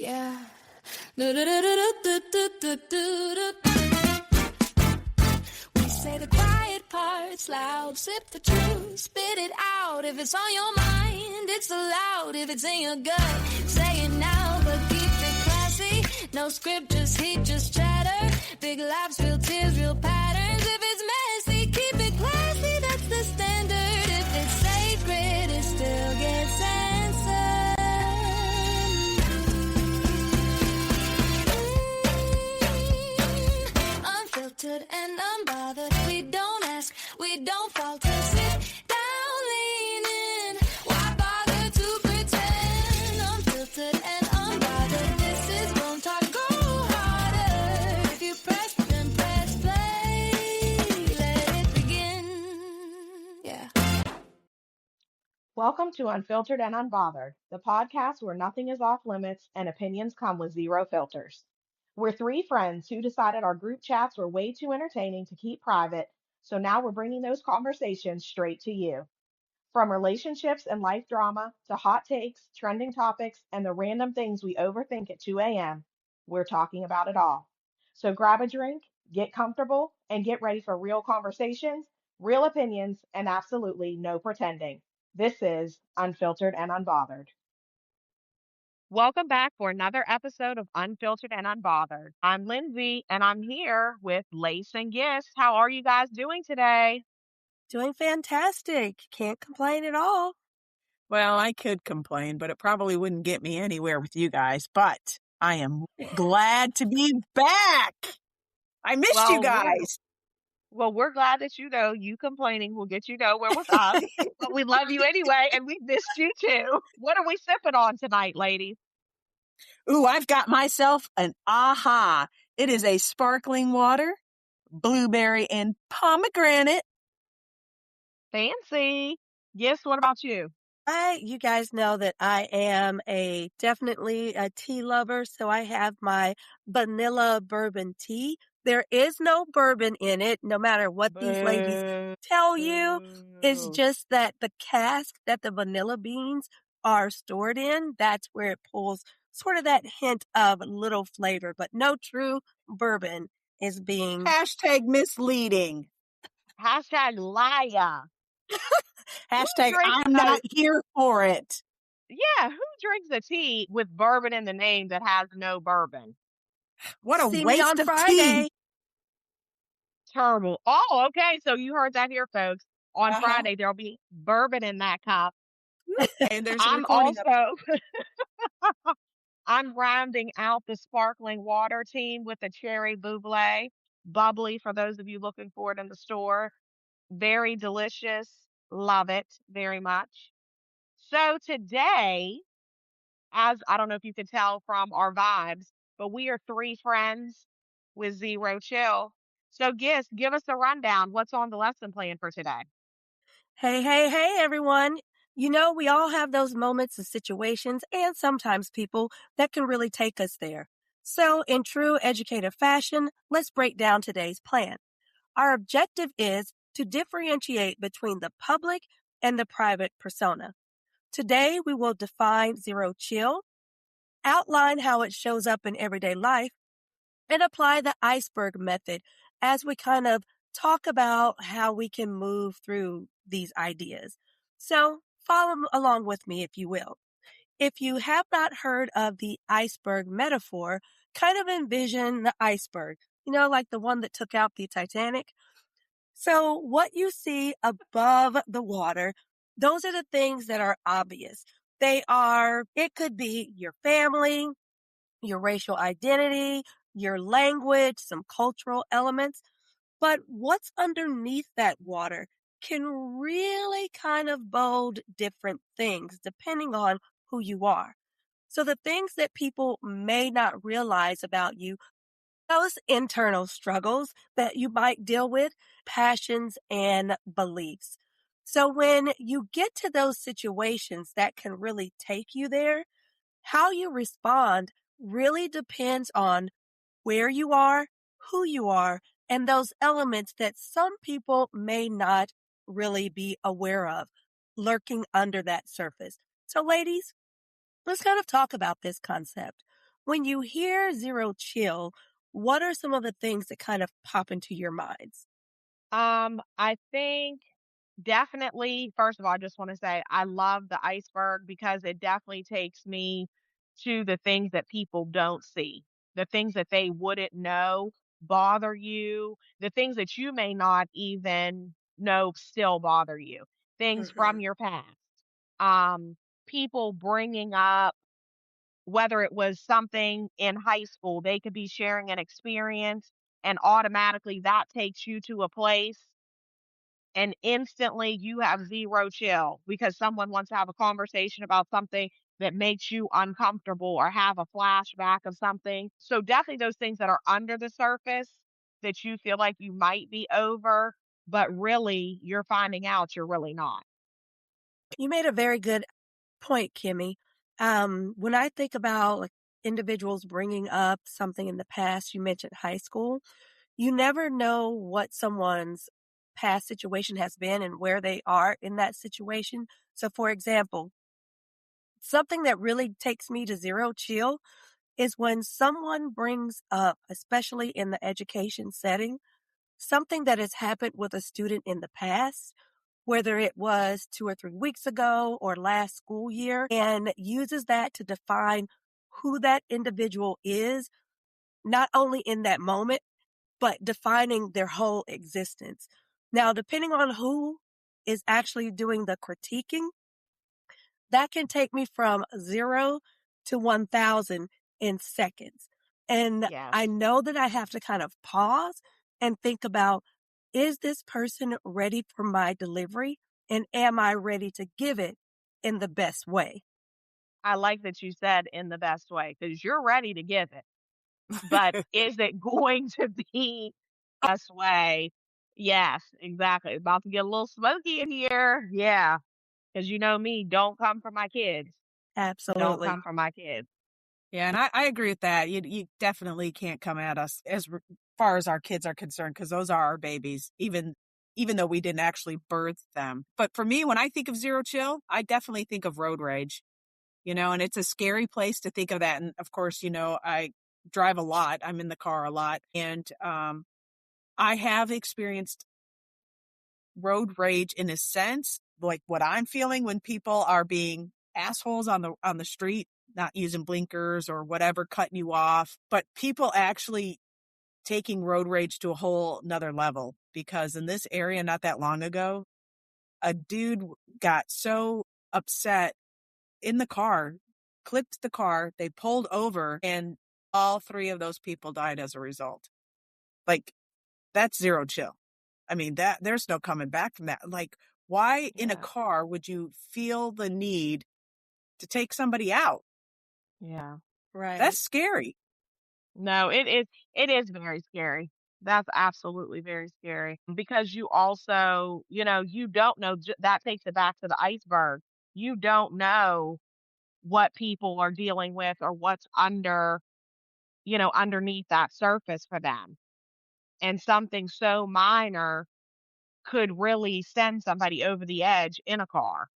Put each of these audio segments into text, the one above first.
Yeah. We say the quiet parts loud, sip the truth, spit it out. If it's on your mind, it's allowed. If it's in your gut, say it now, but keep it classy. No script, just heat, just chatter. Big laughs, real tears, real patterns. If it's messy, keep it classy, that's the standard. If it's sacred, it still gets answered. Unfiltered and unbothered, we don't ask, we don't falter. Sit down, lean in, why bother to pretend? Unfiltered and unbothered, this is Bone Talk, go harder. If you press, then press play, let it begin, yeah. Welcome to Unfiltered and Unbothered, the podcast where nothing is off limits and opinions come with zero filters. We're three friends who decided our group chats were way too entertaining to keep private, so now we're bringing those conversations straight to you. From relationships and life drama to hot takes, trending topics, and the random things we overthink at 2 a.m., we're talking about it all. So grab a drink, get comfortable, and get ready for real conversations, real opinions, and absolutely no pretending. This is Unfiltered and Unbothered. Welcome back for another episode of Unfiltered and Unbothered. I'm Lindsay, and I'm here with Lace and Gist. How are you guys doing today? Doing fantastic. Can't complain at all. Well, I could complain, but it probably wouldn't get me anywhere with you guys. But I am glad to be back. I missed you guys. We're glad that you complaining will get you nowhere with us, but we love you anyway, and we missed you too. What are we sipping on tonight, ladies? Ooh, I've got myself an aha. It is a sparkling water, blueberry and pomegranate. Fancy. Yes, what about you? You guys know that I am definitely a tea lover, so I have my vanilla bourbon tea. There is no bourbon in it, no matter what these ladies tell you. It's just that the cask that the vanilla beans are stored in, that's where it pulls sort of that hint of little flavor, but no true bourbon is being... Hashtag misleading. Hashtag liar. Hashtag I'm not here for it. Yeah, who drinks a tea with bourbon in the name that has no bourbon? What a See waste me on of Friday. tea. Terrible. Oh, okay. So you heard that here, folks. On Friday, there'll be bourbon in that cup. And there's a recording I'm rounding out the sparkling water team with a cherry bubbly, bubbly for those of you looking for it in the store. Very delicious. Love it very much. So today, as I don't know if you can tell from our vibes, but we are three friends with zero chill. So, give us a rundown. What's on the lesson plan for today? Hey, everyone. You know, we all have those moments and situations and sometimes people that can really take us there. So, in true educative fashion, let's break down today's plan. Our objective is to differentiate between the public and the private persona. Today, we will define zero chill, outline how it shows up in everyday life, and apply the iceberg method as we kind of talk about how we can move through these ideas. So follow along with me, if you will. If you have not heard of the iceberg metaphor, kind of envision the iceberg, like the one that took out the Titanic. So what you see above the water, those are the things that are obvious. It could be your family, your racial identity, your language, some cultural elements. But what's underneath that water can really kind of bold different things depending on who you are. So the things that people may not realize about you, those internal struggles that you might deal with, passions and beliefs. So when you get to those situations that can really take you there, how you respond really depends on where you are, who you are, and those elements that some people may not really be aware of lurking under that surface. So ladies, let's kind of talk about this concept. When you hear zero chill, what are some of the things that kind of pop into your minds? I think definitely, first of all, I just want to say I love the iceberg because it definitely takes me to the things that people don't see, the things that they wouldn't know bother you, the things that you may not even know still bother you, things from Mhm. your past. Um, People bringing up whether it was something in high school, they could be sharing an experience, and automatically that takes you to a place and instantly you have zero chill because someone wants to have a conversation about something that makes you uncomfortable or have a flashback of something. So definitely those things that are under the surface that you feel like you might be over, but really you're finding out you're really not. You made a very good point, Kimmy. When I think about like individuals bringing up something in the past, you mentioned high school. You never know what someone's past situation has been and where they are in that situation. So, for example, something that really takes me to zero chill is when someone brings up, especially in the education setting, something that has happened with a student in the past, whether it was 2 or 3 weeks ago or last school year, and uses that to define who that individual is, not only in that moment, but defining their whole existence. Now, depending on who is actually doing the critiquing, that can take me from 0 to 1,000 in seconds. And I Yes. know that I have to kind of pause and think about, is this person ready for my delivery? And am I ready to give it in the best way? I like that you said in the best way because you're ready to give it, but is it going to be the best way? Yes, exactly. About to get a little smoky in here. Yeah. Because you know me, don't come for my kids. Don't Absolutely. come for my kids. Yeah, and I agree with that. You definitely can't come at us as far as our kids are concerned because those are our babies, even though we didn't actually birth them. But for me, when I think of zero chill, I definitely think of road rage. And it's a scary place to think of that. And of course, I drive a lot. I'm in the car a lot, and I have experienced road rage in a sense, like what I'm feeling when people are being assholes on the street, not using blinkers or whatever, cutting you off, but people actually taking road rage to a whole nother level because in this area not that long ago, a dude got so upset in the car, clipped the car, they pulled over, and all three of those people died as a result. Like, that's zero chill. I mean, that there's no coming back from that. Like, why in a Yeah. car would you feel the need to take somebody out? Yeah. Right. That's scary. No, it is very scary. That's absolutely very scary because you also, you don't know that takes it back to the iceberg. You don't know what people are dealing with or what's underneath that surface for them. And something so minor could really send somebody over the edge in a car.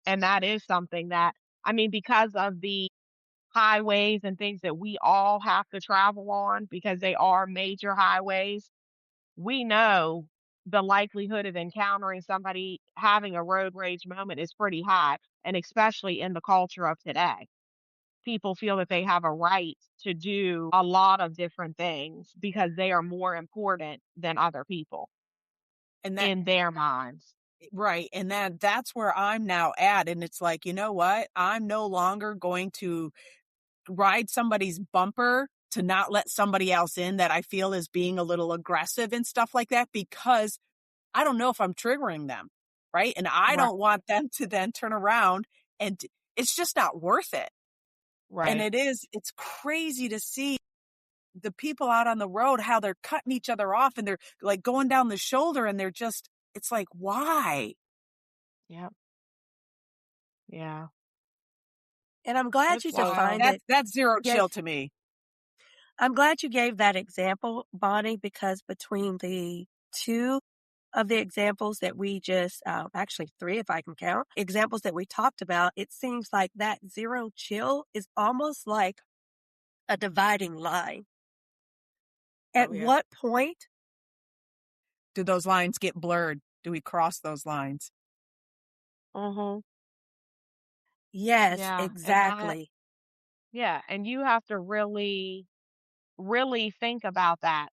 And that is something that I mean because of the highways and things that we all have to travel on because they are major highways, we know the likelihood of encountering somebody having a road rage moment is pretty high. And especially in the culture of today, people feel that they have a right to do a lot of different things because they are more important than other people And that in their minds. right. And that's where I'm now at. And it's like, you know what? I'm no longer going to ride somebody's bumper to not let somebody else in that I feel is being a little aggressive and stuff like that because I don't know if I'm triggering them. Right. And I Right. don't want them to then turn around and it's just not worth it. And Right. it's crazy to see the people out on the road, how they're cutting each other off and they're like going down the shoulder and it's like, why? Yep. Yeah. And I'm glad It's you So wild. defined it. that's zero Yes, chill to me. I'm glad you gave that example, Bonnie, because between the two of the examples that we just, actually three, if I can count, examples that we talked about, it seems like that zero chill is almost like a dividing line. At what point do those lines get blurred? Do we cross those lines? Yes, Yeah, exactly. and you have to really, really think about that.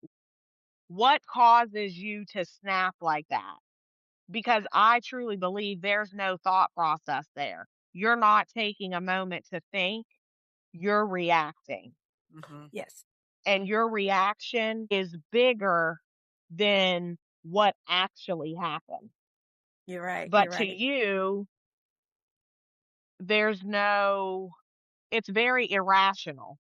What causes you to snap like that? Because I truly believe there's no thought process there. You're not taking a moment to think, you're reacting. Yes, And your reaction is bigger than what actually happened. you're right. But You're to right. you, there's no, it's very irrational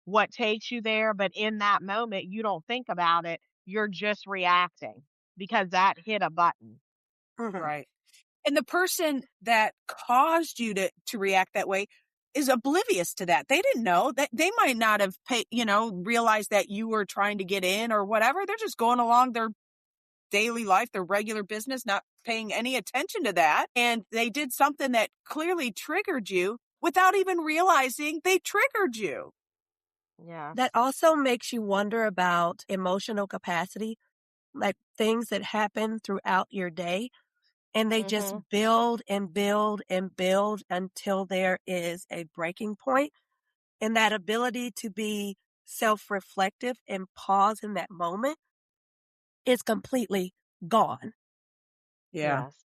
what takes you there. But in that moment, you don't think about it. You're just reacting because that hit a button. Mhm. Right. And the person that caused you to react that way is oblivious to that. They didn't know that they might not have realized that you were trying to get in or whatever. They're just going along their daily life, their regular business, not paying any attention to that. And they did something that clearly triggered you without even realizing they triggered you. Yeah. That also makes you wonder about emotional capacity, like things that happen throughout your day, and they just Hmm. build and build and build until there is a breaking point. And that ability to be self reflective and pause in that moment is completely gone. Yeah. Yes.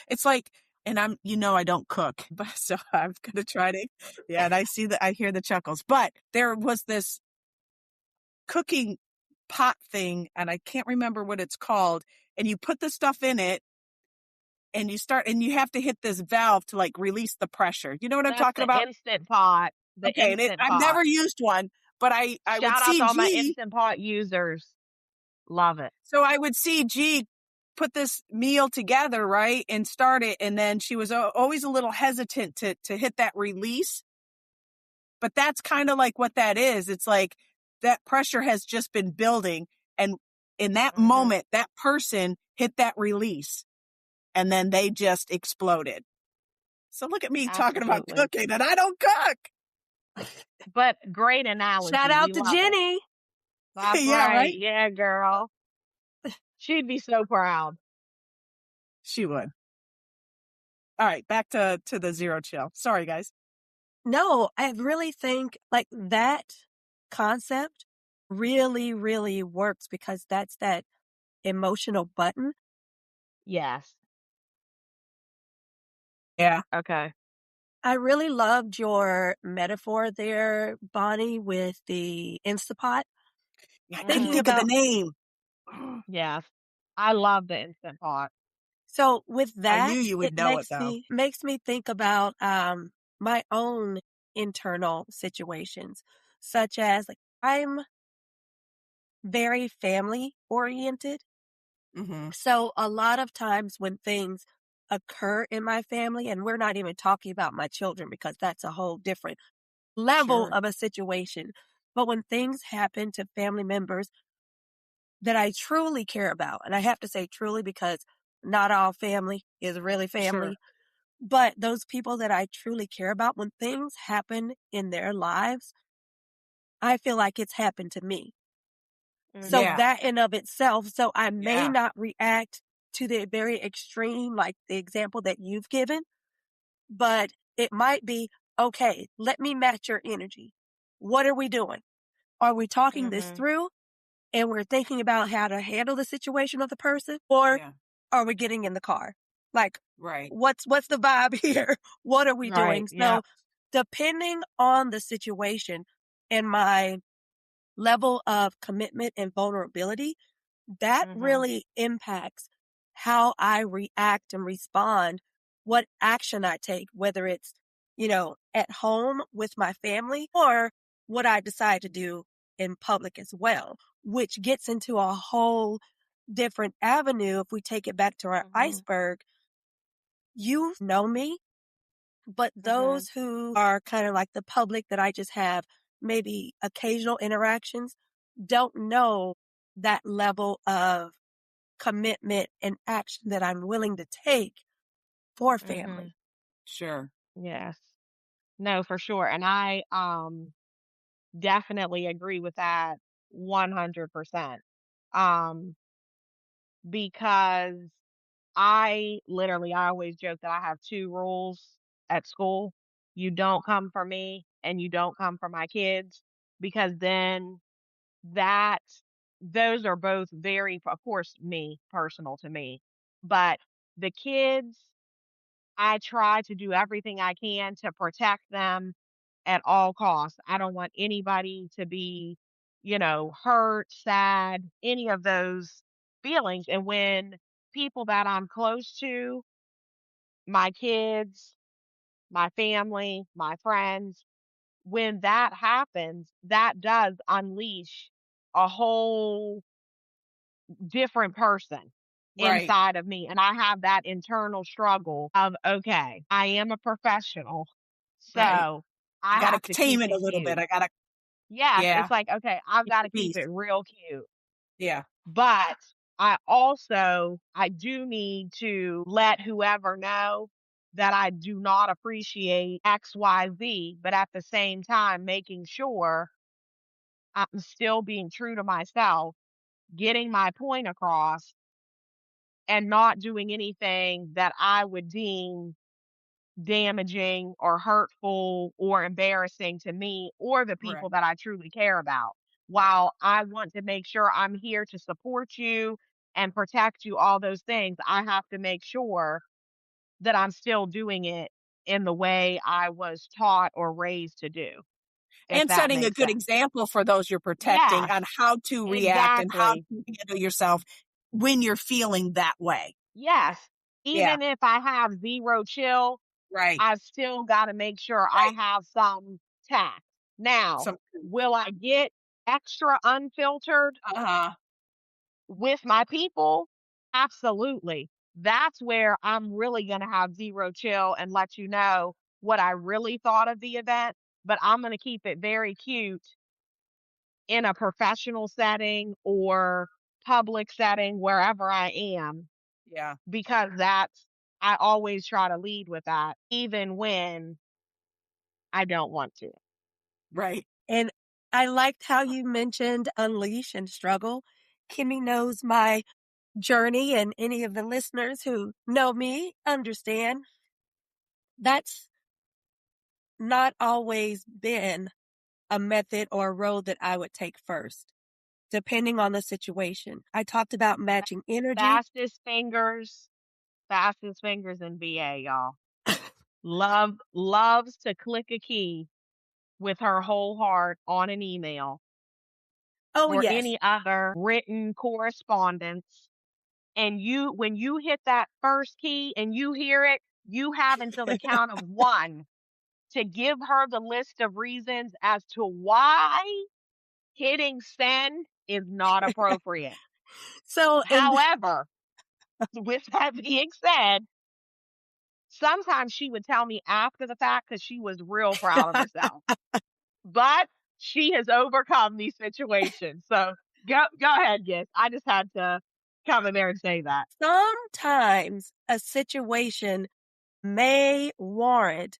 It's like, and I don't cook, but so I'm going to try to, yeah. And I hear the chuckles, but there was this cooking pot thing and I can't remember what it's called. And you put the stuff in it and you have to hit this valve to like release the pressure. You know what I'm That's talking the about? instant pot. The Okay. And instant I've pot. never used one, but I would Shout out see to all my G. instant pot users. Love it. So I would see G put this meal together, right? And start it. And then she was always a little hesitant to hit that release. But that's kind of like what that is. It's like that pressure has just been building. And in that Hmm. moment, that person hit that release and then they just exploded. So look at me talking about Absolutely. cooking and I don't cook. But great Shout analogy. out We to love it. Jenny. That's Yeah, right. right? Yeah, girl. She'd be so proud. She would. All right, back to the zero chill. Sorry, guys. No, I really think like that concept really, really works because that's that emotional button. Yes. Yeah. Okay. I really loved your metaphor there, Bonnie, with the Instapot. I couldn't Hmm. Thinking think of the about, name. Yes. I love the instant pot. so with I knew that, you would it know it though. makes me think about my own internal situations, such as like I'm very family oriented. Mm-hmm. So a lot of times when things occur in my family, and we're not even talking about my children because that's a whole different level Sure. of a situation. But when things happen to family members that I truly care about, and I have to say truly because not all family is really Sure. family, but those people that I truly care about, when things happen in their lives, I feel like it's happened to me. So Hmm. Yeah. that in of itself, so I may Yeah. not react to the very extreme, like the example that you've given, but it might be, okay, let me match your energy. What are we doing? Are we talking this Hmm. through and we're thinking about how to handle the situation of the person, or Yeah. are we getting in the car? Like, Right. what's the vibe here? What are we Right. doing? Yeah. So depending on the situation and my level of commitment and vulnerability, that Hmm. really impacts how I react and respond, what action I take, whether it's, at home with my family or what I decide to do in public as well, which gets into a whole different avenue. If we take it back to our Hmm. iceberg, you know me, but Hmm. those who are kind of like the public that I just have maybe occasional interactions don't know that level of commitment and action that I'm willing to take for Hmm. family. Sure. Yes. No, for sure. And I definitely agree with that 100%. Um, because I always joke that I have two rules at school. You don't come for me and you don't come for my kids, because then that those are both very, of course, me, personal to me. But the kids, I try to do everything I can to protect them at all costs. I don't want anybody to be, hurt, sad, any of those feelings. And when people that I'm close to, my kids, my family, my friends, when that happens, that does unleash a whole different person Right. inside of me. And I have that internal struggle of, okay, I am a professional. Right. So I I got to have to tame keep it it a little bit. cute. I got to, Yes, yeah, it's like, okay, I've keep got the to keep peace. it real cute. Yeah. But I do need to let whoever know that I do not appreciate XYZ, but at the same time, making sure I'm still being true to myself, getting my point across, and not doing anything that I would deem damaging or hurtful or embarrassing to me or the Right. people that I truly care about. Right. While I want to make sure I'm here to support you and protect you, all those things, I have to make sure that I'm still doing it in the way I was taught or raised to do, if And that setting a makes good sense. example for those you're protecting Yes, on how to react and how exactly. to handle yourself when you're feeling that way. Yes. Yeah. Even if I have zero chill, Right. I've still got to make sure I Right. have some tact. Now, Some, will I get extra unfiltered uh-huh. with my people? Absolutely. That's where I'm really going to have zero chill and let you know what I really thought of the event. But I'm going to keep it very cute in a professional setting or public setting, wherever I am, Yeah. because I always try to lead with that, even when I don't want to. Right. And I liked how you mentioned unleash and struggle. Kimmy knows my journey, and any of the listeners who know me understand that's not always been a method or a road that I would take first, depending on the situation. I talked about matching energy. Fastest fingers, fastest fingers in VA, y'all. Loves to click a key with her whole heart on an email Oh, or yes. any other written correspondence. And when you hit that first key and you hear it, you have until the count of one to give her the list of reasons as to why hitting send is not appropriate. So, and However, with that being said, sometimes she would tell me after the fact because she was real proud of herself. But she has overcome these situations. So go ahead, yes. I just had to come in there and say that. sometimes a situation may warrant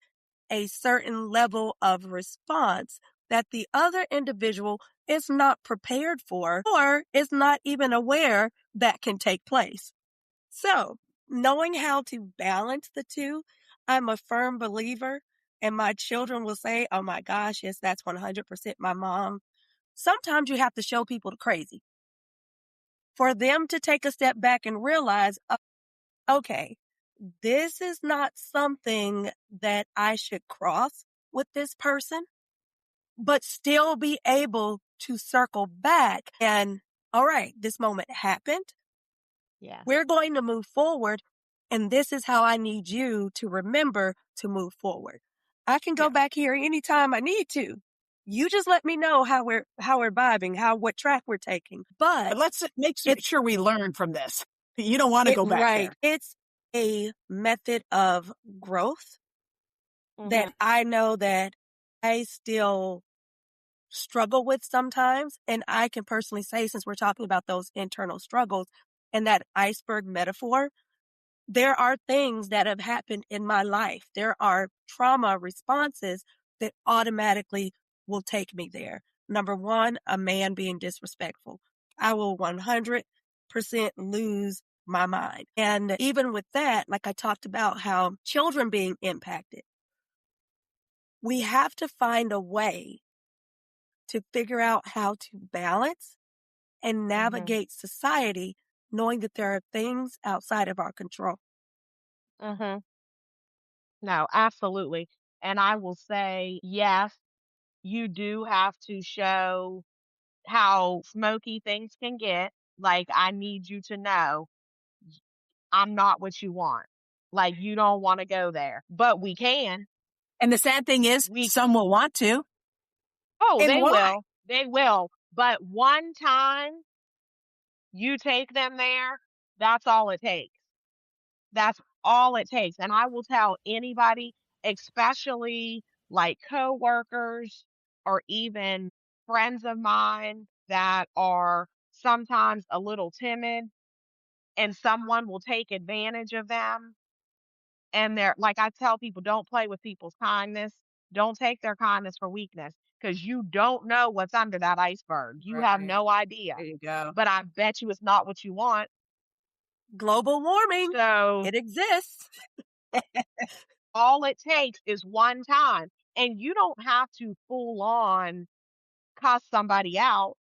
a certain level of response that the other individual is not prepared for or is not even aware that can take place. So, knowing how to balance the two, I'm a firm believer, and my children will say, oh my gosh, yes, that's 100% my mom. Sometimes you have to show people the crazy for them to take a step back and realize, okay, this is not something that I should cross with this person, but still be able to circle back and, all right, this moment happened. Yeah. We're going to move forward. And this is how I need you to remember to move forward. I can go Yeah. back here anytime I need to. You just let me know how we're vibing, what track we're taking. But But let's make it's sure we learn from this. You don't want to go back right. there. It's a method of growth that Hmm. I know that I still struggle with sometimes. And I can personally say, since we're talking about those internal struggles and that iceberg metaphor, there are things that have happened in my life. There are trauma responses that automatically will take me there. Number one, a man being disrespectful. I will 100% lose my mind. And even with that, like I talked about how children being impacted, we have to find a way to figure out how to balance and navigate society, knowing that there are things outside of our control. Mm-hmm. No, absolutely. And I will say, yes, you do have to show how smoky things can get. Like, I need you to know I'm not what you want. Like, you don't want to go there, but we can. And the sad thing is, some will want to. Oh, and they why? will. They will. But one time you take them there, that's all it takes. That's all it takes. And I will tell anybody, especially like coworkers or even friends of mine that are sometimes a little timid and someone will take advantage of them. And they're like, I tell people, don't play with people's kindness. Don't take their kindness for weakness because you don't know what's under that iceberg. You have no idea. There you go. But I bet you it's not what you want. Global warming. So it exists. all it takes is one time. And you don't have to full on cuss somebody out.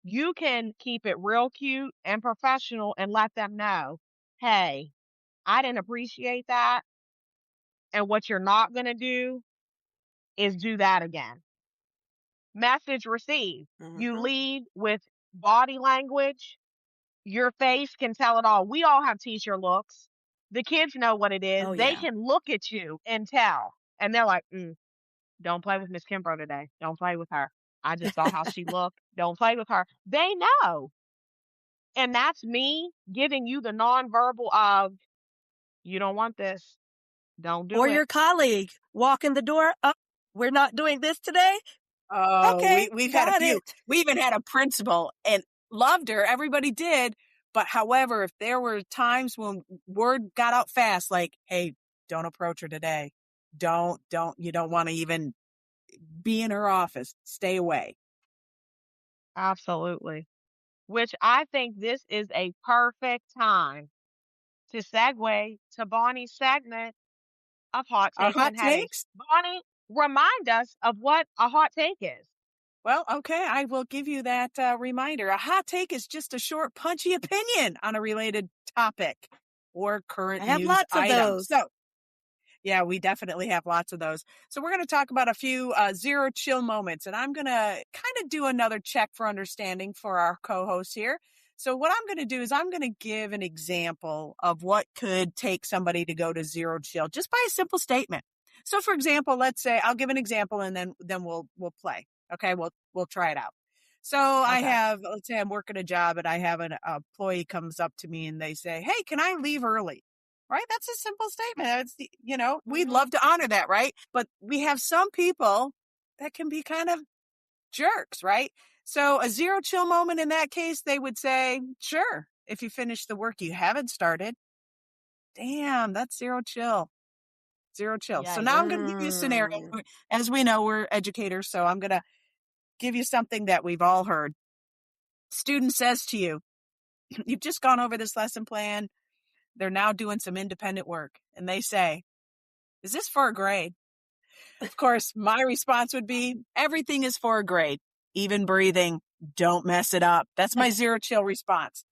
You can keep it real cute and professional and let them know, hey, I didn't appreciate that. And what you're not going to do is do that again. Message received. You lead with body language. Your face can tell it all. We all have teacher looks. The kids know what it is. They can look at you and tell. And they're like, don't play with Miss Kimbrough today. Don't play with her. I just saw how she looked. Don't play with her. They know. And that's me giving you the nonverbal of, you don't want this. Don't do it. Or your colleague walk in the door. Oh, we're not doing this today. Oh, okay, we've had a few. It. We even had a principal and loved her. Everybody did. But however, if there were times when word got out fast, like, hey, don't approach her today. You don't want to even be in her office. Stay away. Absolutely. Which I think this is a perfect time to segue to Bonnie's segment of hot takes and headaches. Bonnie, remind us of what a hot take is. Well, okay, I will give you that reminder. A hot take is just a short, punchy opinion on a related topic or current news item. I have lots of those. So, yeah, we definitely have lots of those. So we're going to talk about a few zero chill moments, and I'm going to kind of do another check for understanding for our co-host here. So what I'm going to do is I'm going to give an example of what could take somebody to go to zero chill just by a simple statement. So, for example, let's say I'll give an example, and then we'll play. Okay, we'll try it out. So let's say I'm working a job and I have an employee comes up to me and they say, hey, can I leave early? Right? That's a simple statement. It's, we'd love to honor that, right? But we have some people that can be kind of jerks, right? So a zero chill moment in that case, they would say, sure, if you finish the work you haven't started. Damn, that's zero chill. Zero chill. Yeah, so now I'm going to give you a scenario. As we know, we're educators, so I'm going to give you something that we've all heard. Student says to you, you've just gone over this lesson plan. They're now doing some independent work. And they say, is this for a grade? Of course, my response would be, everything is for a grade. Even breathing. Don't mess it up. That's my zero chill response.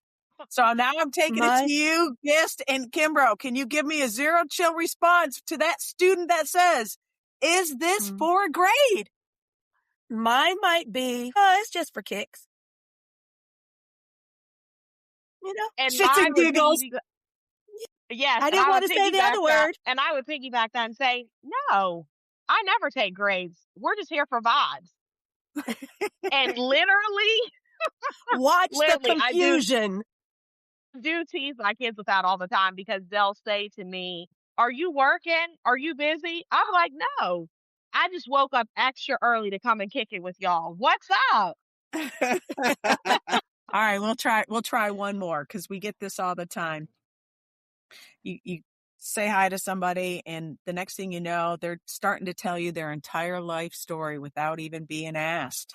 So now I'm taking it to you, Gist and Kimbrough. Can you give me a zero chill response to that student that says, is this for a grade? Mine might be, it's just for kicks. And shits and giggles. Yes. I didn't want to say the other word. And I would piggyback that and say, no, I never take grades. We're just here for vibes. And literally, watch the confusion. I do tease my kids with that all the time because they'll say to me, are you working? Are you busy? I'm like, no, I just woke up extra early to come and kick it with y'all. What's up? All right, we'll try one more because we get this all the time. You say hi to somebody, and the next thing you know, they're starting to tell you their entire life story without even being asked.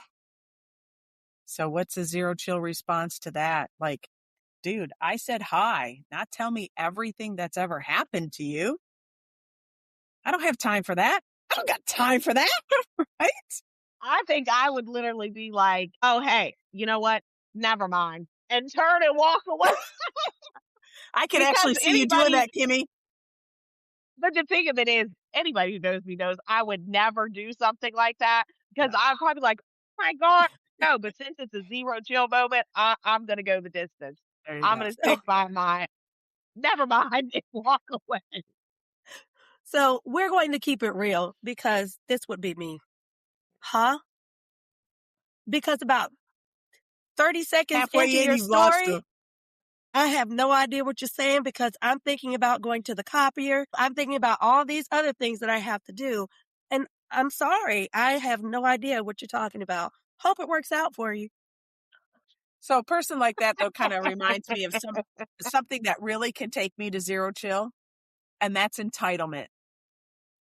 So what's a zero chill response to that? Like, dude, I said hi, not tell me everything that's ever happened to you. I don't have time for that. I don't got time for that. Right? I think I would literally be like, oh, hey, you know what? Never mind. And turn and walk away. I can Because actually see you doing that, Kimmy. but the thing of it is, anybody who knows me knows I would never do something like that because I'd probably be like, oh my God, no. But since it's a zero chill moment, I'm going to go the distance. There you I'm go. going to stick by my, never mind, and walk away. So we're going to keep it real because this would be me. Huh? Because about 30 seconds Halfway into in, your you've lost story, her. I have no idea what you're saying because I'm thinking about going to the copier. I'm thinking about all these other things that I have to do. And I'm sorry, I have no idea what you're talking about. Hope it works out for you. So a person like that, though, kind of reminds me of something that really can take me to zero chill, and that's entitlement.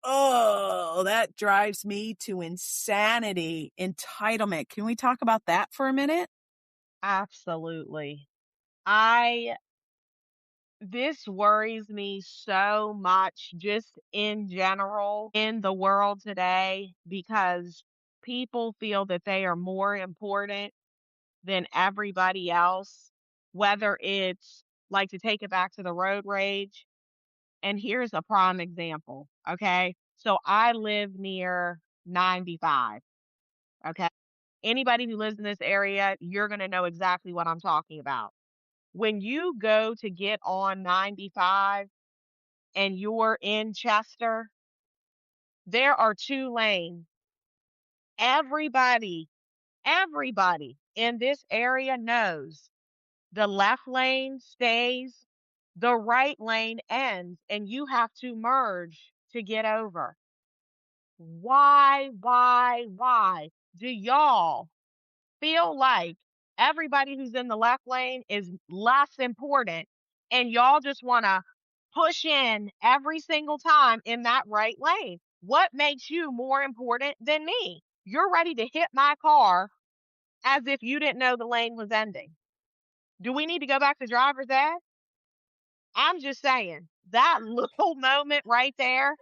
Oh, that drives me to insanity. Entitlement. Can we talk about that for a minute? Absolutely. This worries me so much just in general in the world today because people feel that they are more important than everybody else, whether it's like to take it back to the road rage. And here's a prime example. Okay. So I live near 95. Okay. Anybody who lives in this area, you're going to know exactly what I'm talking about. When you go to get on 95 and you're in Chester, there are 2 lanes. Everybody in this area knows the left lane stays, the right lane ends, and you have to merge to get over. Why do y'all feel like everybody who's in the left lane is less important and y'all just want to push in every single time in that right lane? What makes you more important than me? You're ready to hit my car as if you didn't know the lane was ending. Do we need to go back to driver's ed? I'm just saying that little moment right there.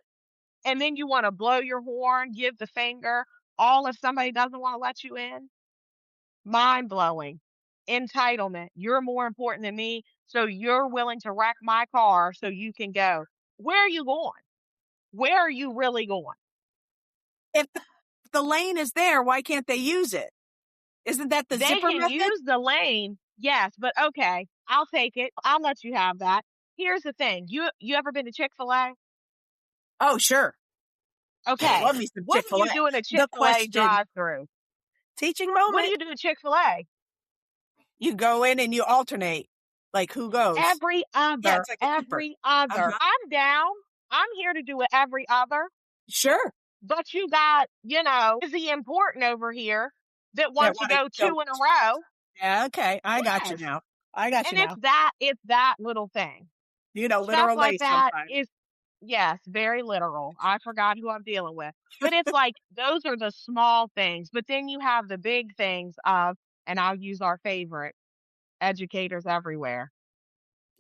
And then you want to blow your horn, give the finger, all if somebody doesn't want to let you in. Mind blowing. Entitlement. You're more important than me. So you're willing to wreck my car so you can go. Where are you going? Where are you really going? If the lane is there, why can't they use it? Isn't that the They zipper can method? use the lane. Yes, but okay. I'll take it. I'll let you have that. Here's the thing. You ever been to Chick-fil-A? Oh, sure. Okay. Love me some What do you Chick-fil-A. do in a The Chick-fil-A question. drive-through? Teaching What do moment. you do at Chick-fil-A? You go in and you alternate. Like, who goes? Every Yeah, other. it's like a Cooper. Every other. Uh-huh. I'm down. I'm here to do it every other. Sure. But you got, is he important over here that That wants to wanna go go. 2 in a row? Yeah, okay. I got you Yes. now. I got you And now. it's that little thing. Stuff Literally like that sometimes. is, yes, very literal. I forgot who I'm dealing with. But it's like those are the small things. But then you have the big things of, and I'll use our favorite, educators everywhere.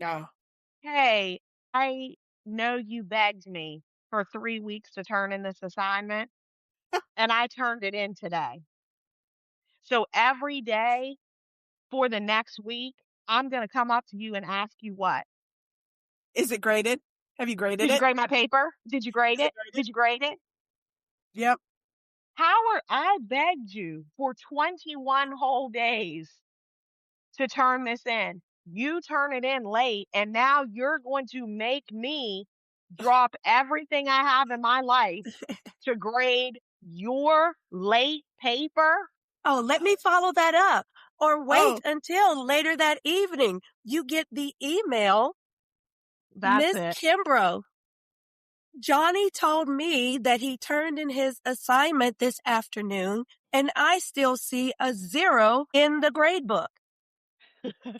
Oh. Hey, I know you begged me for 3 weeks to turn in this assignment, and I turned it in today. So every day for the next week, I'm going to come up to you and ask you what? Is it graded? Have you graded Did you it? grade my paper? Did you grade Is it it? graded? Did you grade it? Yep. Howard, I begged you for 21 whole days to turn this in. You turn it in late, and now you're going to make me drop everything I have in my life to grade your late paper. Oh, let me follow that up. Or wait Oh, until later that evening. You get the email. That's Miss it. Kimbrough, Johnny told me that he turned in his assignment this afternoon, and I still see a 0 in the grade book.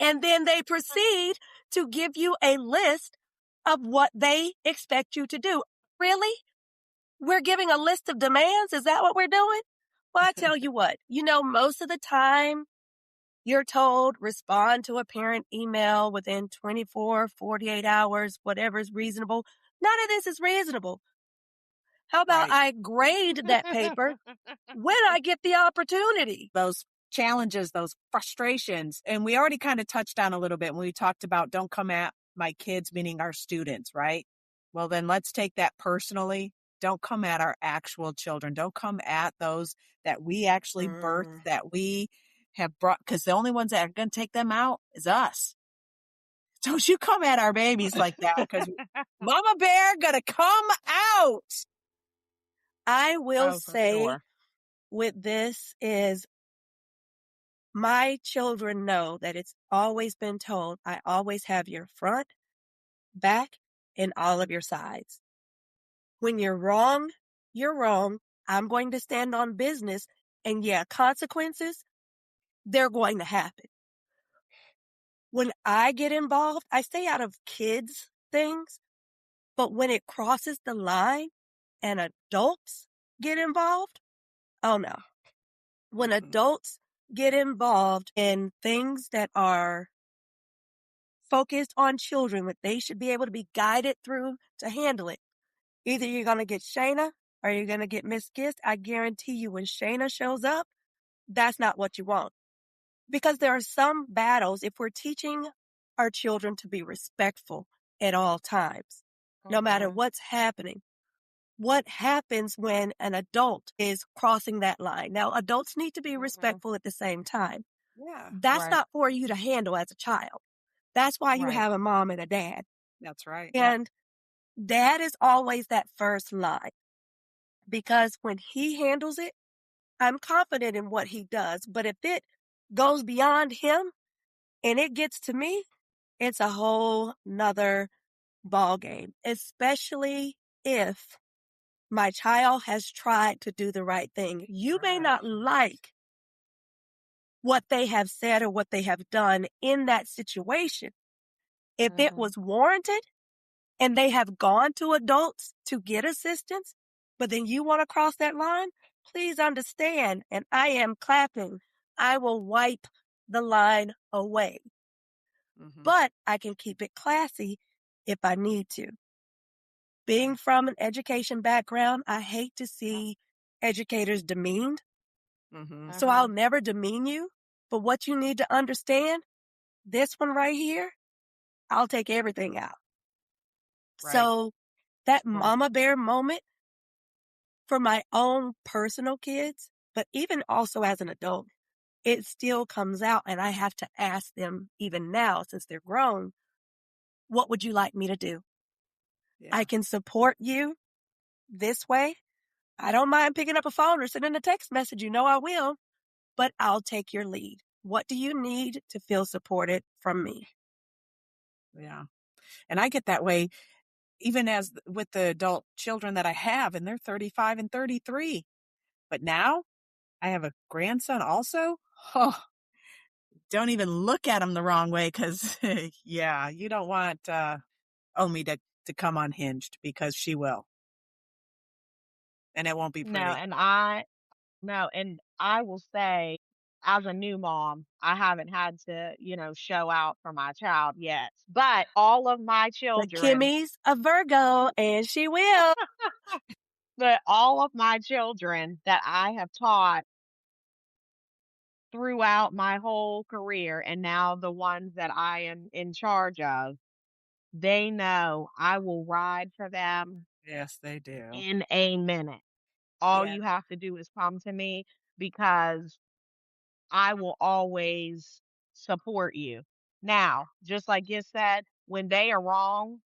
And then they proceed to give you a list of what they expect you to do. Really? We're giving a list of demands? Is that what we're doing? Well, I tell you what, most of the time you're told respond to a parent email within 24, 48 hours, whatever is reasonable. None of this is reasonable. How about Right. I grade that paper when I get the opportunity? Those challenges, those frustrations. And we already kind of touched on a little bit when we talked about don't come at my kids, meaning our students, right? Well, then let's take that personally. Don't come at our actual children. Don't come at those that we actually birthed, that we have brought, because the only ones that are going to take them out is us. Don't you come at our babies like that, because Mama Bear gonna come out. I will Oh, for say sure. with this is my children know that it's always been told, I always have your front, back, and all of your sides. When you're wrong, you're wrong. I'm going to stand on business. And yeah, consequences, they're going to happen. When I get involved, I stay out of kids' things. But when it crosses the line and adults get involved, oh no. When adults get involved in things that are focused on children, what they should be able to be guided through to handle it. Either you're going to get Shayna or you're going to get Miss Gist. I guarantee you when Shayna shows up, that's not what you want. Because there are some battles, if we're teaching our children to be respectful at all times, no matter what's happening. What happens when an adult is crossing that line? Now, adults need to be respectful at the same time. Yeah, That's not for you to handle as a child. That's why you have a mom and a dad. that's right. And dad is always that first line because when he handles it, I'm confident in what he does. But if it goes beyond him and it gets to me, it's a whole nother ball game, especially if my child has tried to do the right thing. You may not like what they have said or what they have done in that situation. If it was warranted and they have gone to adults to get assistance, but then you want to cross that line, please understand, and I am clapping, I will wipe the line away. But I can keep it classy if I need to. Being from an education background, I hate to see educators demeaned. So I'll never demean you. But what you need to understand, this one right here, I'll take everything out. So that mama bear moment for my own personal kids, but even also as an adult, it still comes out and I have to ask them even now since they're grown, what would you like me to do? I can support you this way. I don't mind picking up a phone or sending a text message. I will, but I'll take your lead. What do you need to feel supported from me? Yeah. And I get that way even as with the adult children that I have, and they're 35 and 33. But now I have a grandson also. Oh, don't even look at him the wrong way because, yeah, you don't want Omi to come unhinged because she will. And it won't be No, pretty. and I no, and I will say, as a new mom, I haven't had to, show out for my child yet. But all of my But children, Kimmy's a Virgo and she will. that I have taught throughout my whole career, and now the ones that I am in charge of, they know I will ride for them Yes, they do. in a minute. All Yeah. you have to do is come to me because I will always support you. Now, just like you said, when they are wrong,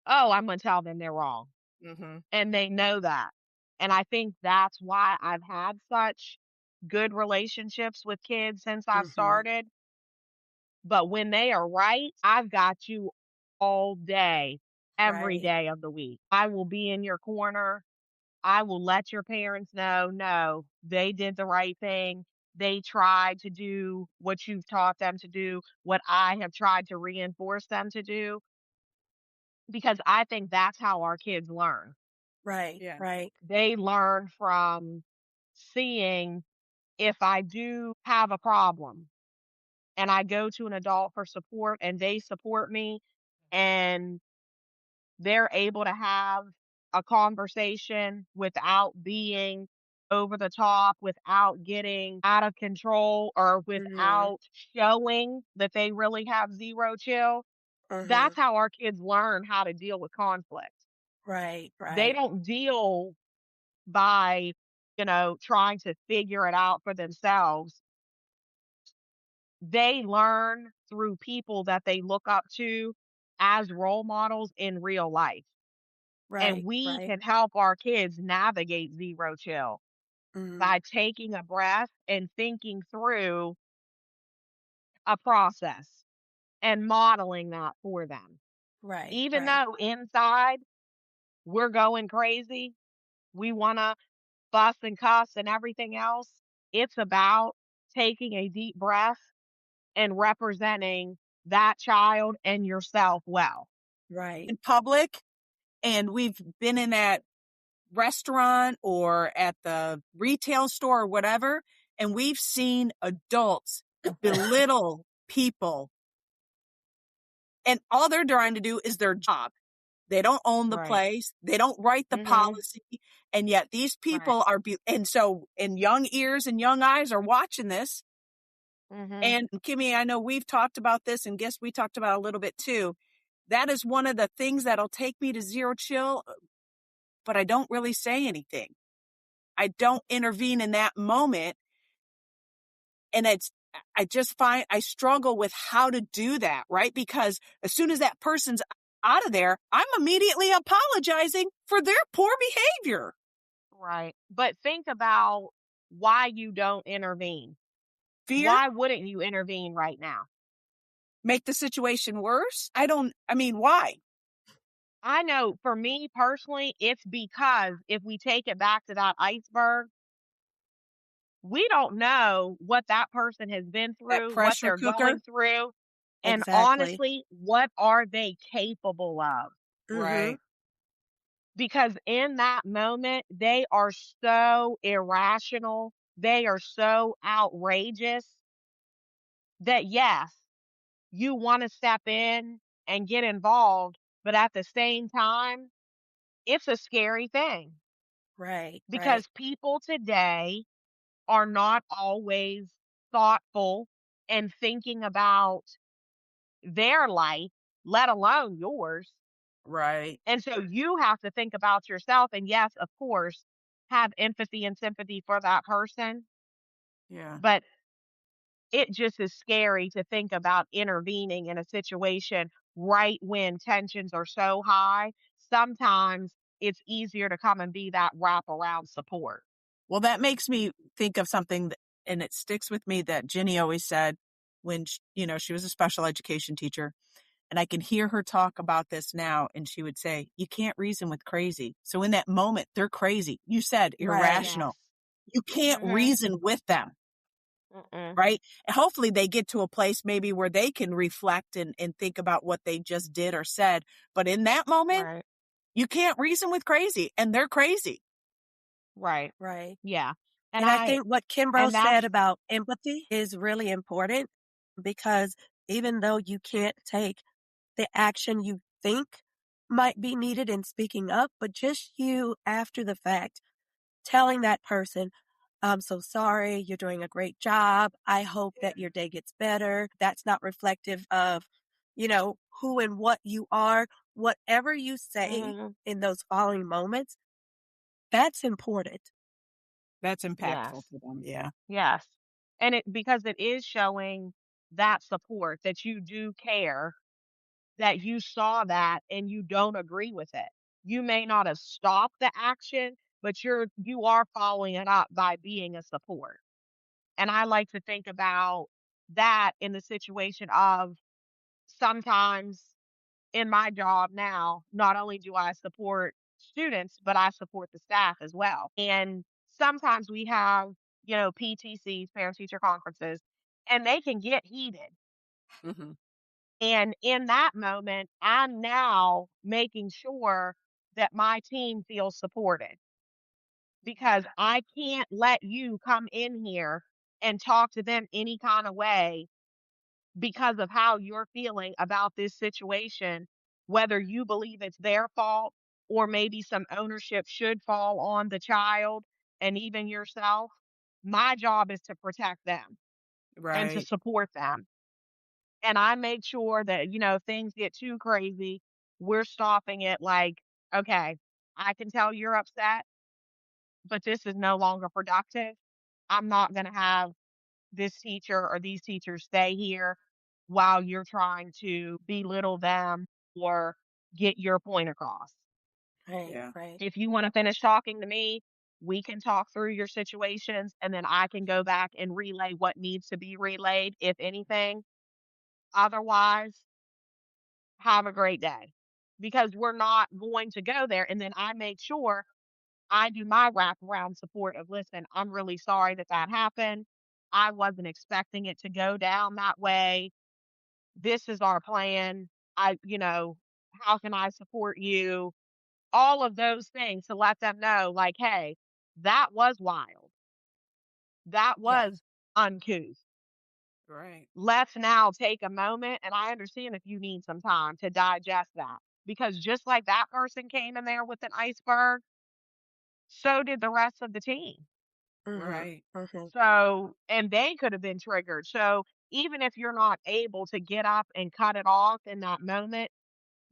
oh, I'm going to tell them they're wrong. Mm-hmm. And they know that. And I think that's why I've had such good relationships with kids since I Mm-hmm. started. But when they are right, I've got you all day, every Right. day of the week. I will be in your corner. I will let your parents know, no, they did the right thing. They tried to do what you've taught them to do, what I have tried to reinforce them to do. because I think that's how our kids learn. Right, Yeah. right. They learn from seeing, if I do have a problem and I go to an adult for support and they support me and they're able to have a conversation without being over the top, without getting out of control, or Mhm. without showing that they really have zero chill. Mhm. That's how our kids learn how to deal with conflict. Right, They right. don't deal by, trying to figure it out for themselves. They learn through people that they look up to as role models in real life. And Right, we right. can help our kids navigate zero chill Mhm. by taking a breath and thinking through a process and modeling that for them. Right, Even right. though inside we're going crazy, we want to fuss and cuss and everything else, it's about taking a deep breath and representing that child and yourself well. Right. In public, and we've been in that restaurant or at the retail store or whatever, and we've seen adults belittle people, and all they're trying to do is their job. They don't own the Right. place. They don't write the Mhm. policy. And yet these Right. people and so, and young ears and young eyes are watching this. Mhm. And Kimmy, I know we've talked about this, and guess we talked about a little bit too. That is one of the things that'll take me to zero chill, but I don't really say anything. I don't intervene in that moment. And I just find I struggle with how to do that, right? Because as soon as that person's out of there, I'm immediately apologizing for their poor behavior. Right. But think about why you don't intervene. Fear, Why wouldn't you intervene right now? make the situation worse. I mean, why? I know for me personally, it's because if we take it back to that iceberg, we don't know what that person has been That through, what pressure they're cooker. going through, and Exactly. honestly, what are they capable of? Mhm. Right. Because in that moment, they are so irrational, they are so outrageous that yes, you want to step in and get involved, but at the same time, it's a scary thing Right, right. because people today are not always thoughtful and thinking about their life, let alone yours. Right. And so you have to think about yourself. And yes, of course, have empathy and sympathy for that person. Yeah. But it just is scary to think about intervening in a situation right when tensions are so high. Sometimes it's easier to come and be that wraparound support. Well, that makes me think of something and it sticks with me that Ginny always said when she was a special education teacher. And I can hear her talk about this now. And she would say, you can't reason with crazy. So in that moment, they're crazy. You said Right. Yes. irrational. You can't Mhm. reason with them. Mm-mm. Right. And hopefully they get to a place maybe where they can reflect and think about what they just did or said. But in that moment, Right. you can't reason with crazy and they're crazy. Right. Right. Yeah. And And I I think what Kimbrough and said that's about empathy is really important because even though you can't take the action you think might be needed in speaking up, but just you after the fact telling that person, I'm so sorry, you're doing a great job. I hope that your day gets better. That's not reflective of, who and what you are. Whatever you say mhm, in those following moments, that's important. That's impactful yes. to them. Yeah. Yes. And it because it is showing that support that you do care, that you saw that and you don't agree with it. You may not have stopped the action, but you are following it up by being a support. And I like to think about that in the situation of sometimes in my job now, not only do I support students, but I support the staff as well. And sometimes we have, PTCs, parent teacher conferences, and they can get heated. Hmm. And in that moment, I'm now making sure that my team feels supported because I can't let you come in here and talk to them any kind of way because of how you're feeling about this situation, whether you believe it's their fault or maybe some ownership should fall on the child and even yourself. My job is to protect them and to Right. support them. And I make sure that, if things get too crazy, we're stopping it like, okay, I can tell you're upset, but this is no longer productive. I'm not going to have this teacher or these teachers stay here while you're trying to belittle them or get your point across. Right, Yeah. right. If you want to finish talking to me, we can talk through your situations and then I can go back and relay what needs to be relayed, if anything. Otherwise, have a great day because we're not going to go there. And then I make sure I do my wraparound support of, listen, I'm really sorry that that happened. I wasn't expecting it to go down that way. This is our plan. How can I support you? All of those things to let them know, like, hey, that was wild. That Yeah. was uncouth. Right. Let's now take a moment. And I understand if you need some time to digest that because just like that person came in there with an iceberg, so did the rest of the team. Mm-hmm. Right. Mm-hmm. So, and they could have been triggered. So, even if you're not able to get up and cut it off in that moment,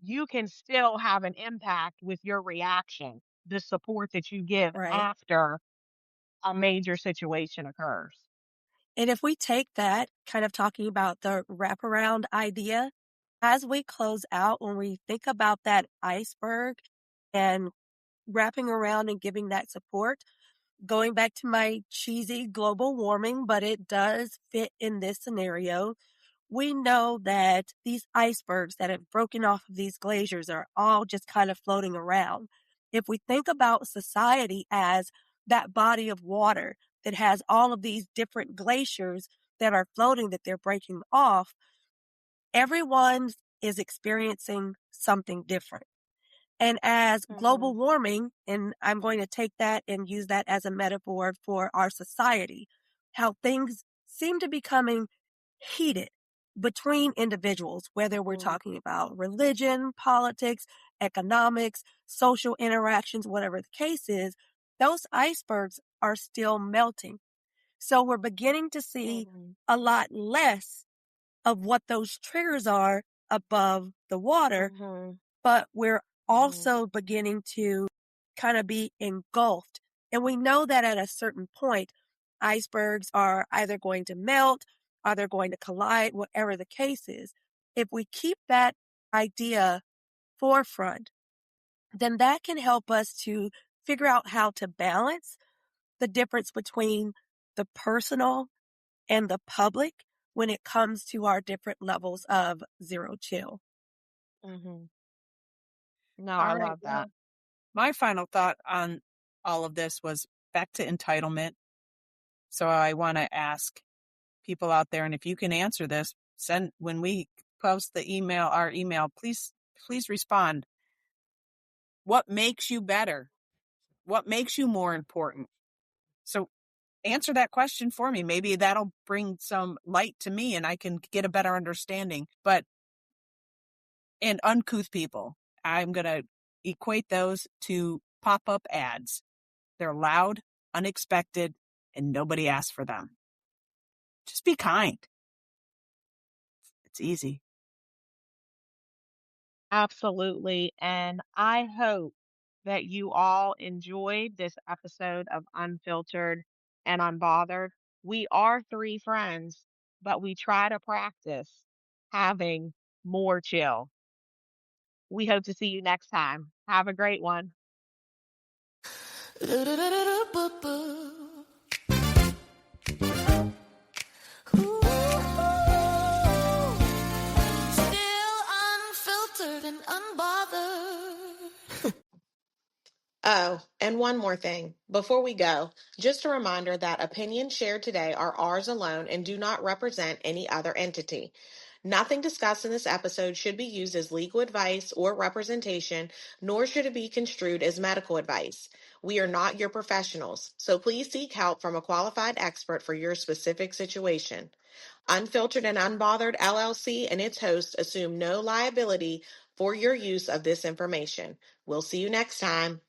you can still have an impact with your reaction, the support that you give Right. after a major situation occurs. And if we take that, kind of talking about the wraparound idea, as we close out, when we think about that iceberg and wrapping around and giving that support, going back to my cheesy global warming, but it does fit in this scenario. We know that these icebergs that have broken off of these glaciers are all just kind of floating around. If we think about society as that body of water that has all of these different glaciers that are floating, that they're breaking off, everyone is experiencing something different. And as global Mhm. warming, and I'm going to take that and use that as a metaphor for our society, how things seem to be becoming heated between individuals, whether we're Mhm. talking about religion, politics, economics, social interactions, whatever the case is, those icebergs are still melting. So we're beginning to see Mhm. a lot less of what those triggers are above the water, Mhm. but we're Mhm. also beginning to kind of be engulfed. And we know that at a certain point, icebergs are either going to melt, or they're going to collide, whatever the case is. If we keep that idea forefront, then that can help us to figure out how to balance the difference between the personal and the public when it comes to our different levels of zero chill. Mhm. No, I All right. love that. Well, my final thought on all of this was back to entitlement. So I want to ask people out there, and if you can answer this, send when we post our email, please respond. What makes you better? What makes you more important? So answer that question for me. Maybe that'll bring some light to me and I can get a better understanding. But in uncouth people, I'm going to equate those to pop-up ads. They're loud, unexpected, and nobody asks for them. Just be kind. It's easy. Absolutely. And I hope that you all enjoyed this episode of Unfiltered and Unbothered. We are three friends, but we try to practice having more chill. We hope to see you next time. Have a great one. Still unfiltered and unbothered. Oh, and one more thing. Before we go, just a reminder that opinions shared today are ours alone and do not represent any other entity. Nothing discussed in this episode should be used as legal advice or representation, nor should it be construed as medical advice. We are not your professionals, so please seek help from a qualified expert for your specific situation. Unfiltered and Unbothered LLC and its hosts assume no liability for your use of this information. We'll see you next time.